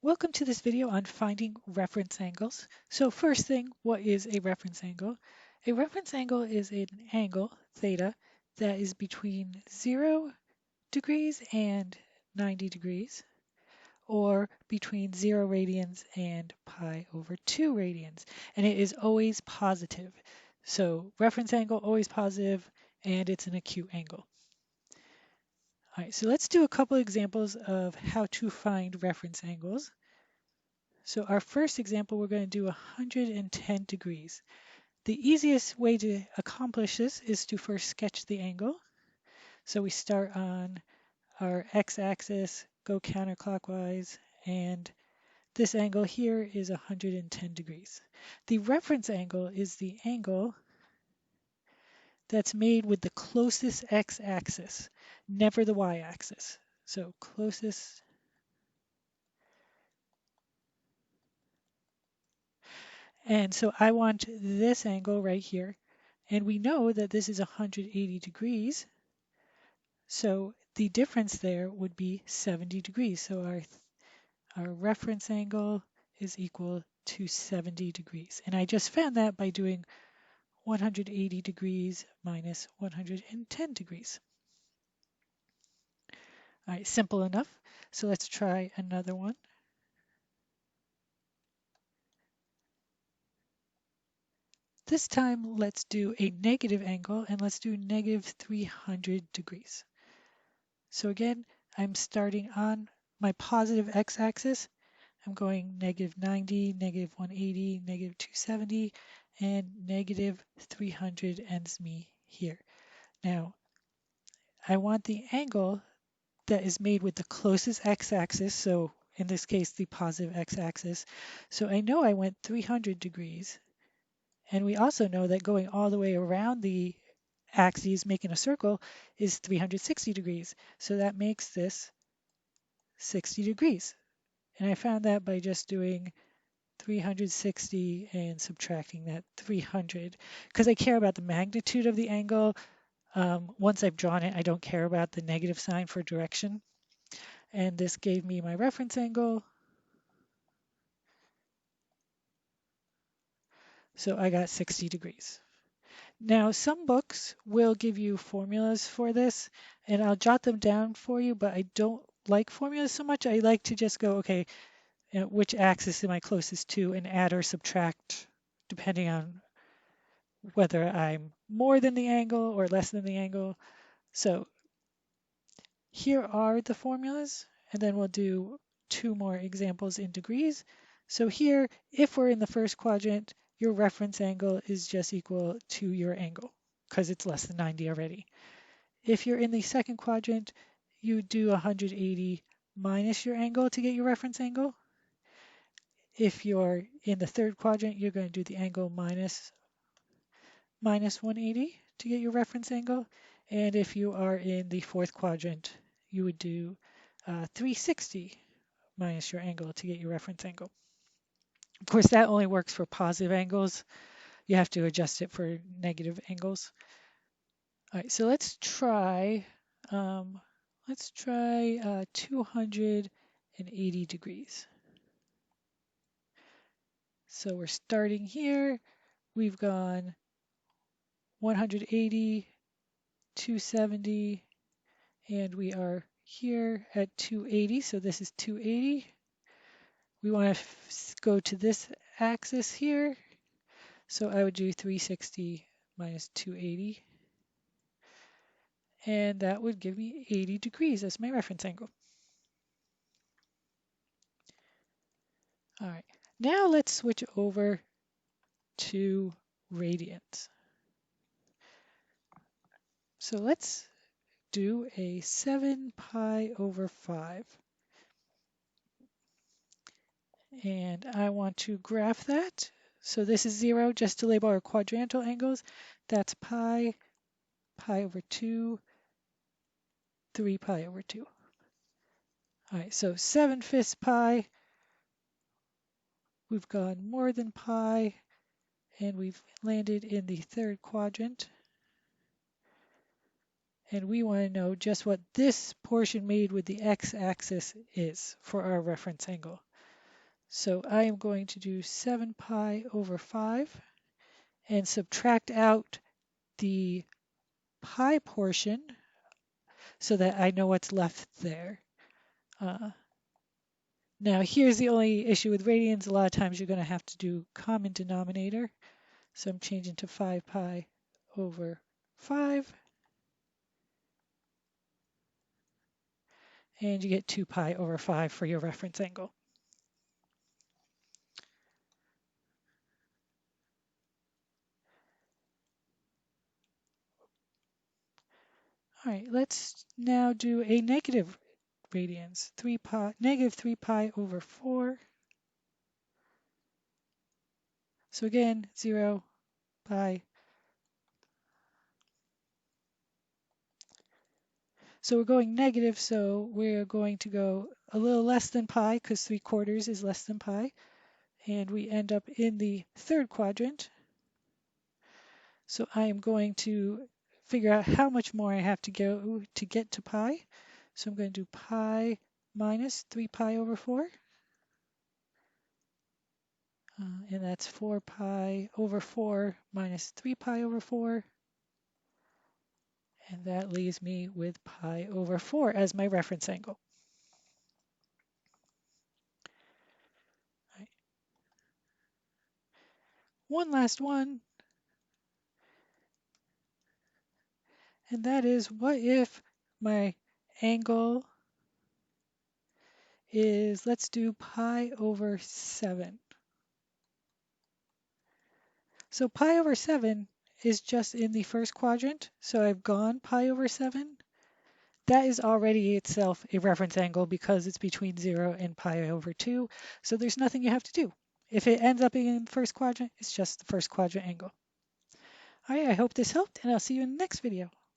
Welcome to this video on finding reference angles. So first thing, what is a reference angle? A reference angle is an angle, theta, that is between 0 degrees and 90 degrees, or between 0 radians and pi over 2 radians. And it is always positive. So reference angle, always positive, and it's an acute angle. All right, so let's do a couple examples of how to find reference angles. So our first example, we're going to do 110 degrees. The easiest way to accomplish this is to first sketch the angle. So we start on our x-axis, go counterclockwise, and this angle here is 110 degrees. The reference angle is the angle that's made with the closest x-axis, never the y-axis. So closest. And so I want this angle right here. And we know that this is 180 degrees. So the difference there would be 70 degrees. So our reference angle is equal to 70 degrees. And I just found that by doing 180 degrees minus 110 degrees. All right, simple enough. So let's try another one. This time, let's do a negative angle, and let's do negative 300 degrees. So again, I'm starting on my positive x-axis. I'm going negative 90, negative 180, negative 270, and negative 300 ends me here. Now, I want the angle that is made with the closest x-axis, so in this case, the positive x-axis. So I know I went 300 degrees, and we also know that going all the way around the axes, making a circle, is 360 degrees. So that makes this 60 degrees. And I found that by just doing 360 and subtracting that 300 because I care about the magnitude of the angle. Once I've drawn it, I don't care about the negative sign for direction. And this gave me my reference angle. So I got 60 degrees. Now, some books will give you formulas for this, and I'll jot them down for you, but I don't like formulas so much. I like to just go, okay, which axis am I closest to, and add or subtract depending on whether I'm more than the angle or less than the angle. So here are the formulas, and then we'll do two more examples in degrees. So here, if we're in the first quadrant, your reference angle is just equal to your angle because it's less than 90 already. If you're in the second quadrant, you do 180 minus your angle to get your reference angle. If you're in the third quadrant, you're going to do the angle minus 180 to get your reference angle. And if you are in the fourth quadrant, you would do 360 minus your angle to get your reference angle. Of course, that only works for positive angles. You have to adjust it for negative angles. All right, so let's try 280 degrees. So we're starting here. We've gone 180, 270, and we are here at 280. So this is 280. We want to go to this axis here. So I would do 360 minus 280. And that would give me 80 degrees as my reference angle. All right, now let's switch over to radians. So let's do a 7 pi over 5. And I want to graph that. So this is 0 just to label our quadrantal angles. That's pi, pi over 2, 3 pi over 2. All right, so 7/5 pi. We've gone more than pi, and we've landed in the third quadrant. And we want to know just what this portion made with the x-axis is for our reference angle. So I am going to do 7 pi over 5 and subtract out the pi portion so that I know what's left there. Now here's the only issue with radians. A lot of times you're going to have to do common denominator. So I'm changing to 5 pi over 5. And you get 2 pi over 5 for your reference angle. All right, let's now do a negative radians. Negative 3 pi over 4. So again, 0, pi. So we're going negative, so we're going to go a little less than pi because 3/4 is less than pi. And we end up in the third quadrant. So I am going to figure out how much more I have to go to get to pi. So I'm going to do pi minus 3 pi over 4. And that's 4 pi over 4 minus 3 pi over 4. And that leaves me with pi over 4 as my reference angle. Right. One last one. And that is, what if my angle is, let's do pi over 7. So pi over 7 is just in the first quadrant. So I've gone pi over 7. That is already itself a reference angle because it's between 0 and pi over 2. So there's nothing you have to do. If it ends up in the first quadrant, it's just the first quadrant angle. All right, I hope this helped, and I'll see you in the next video.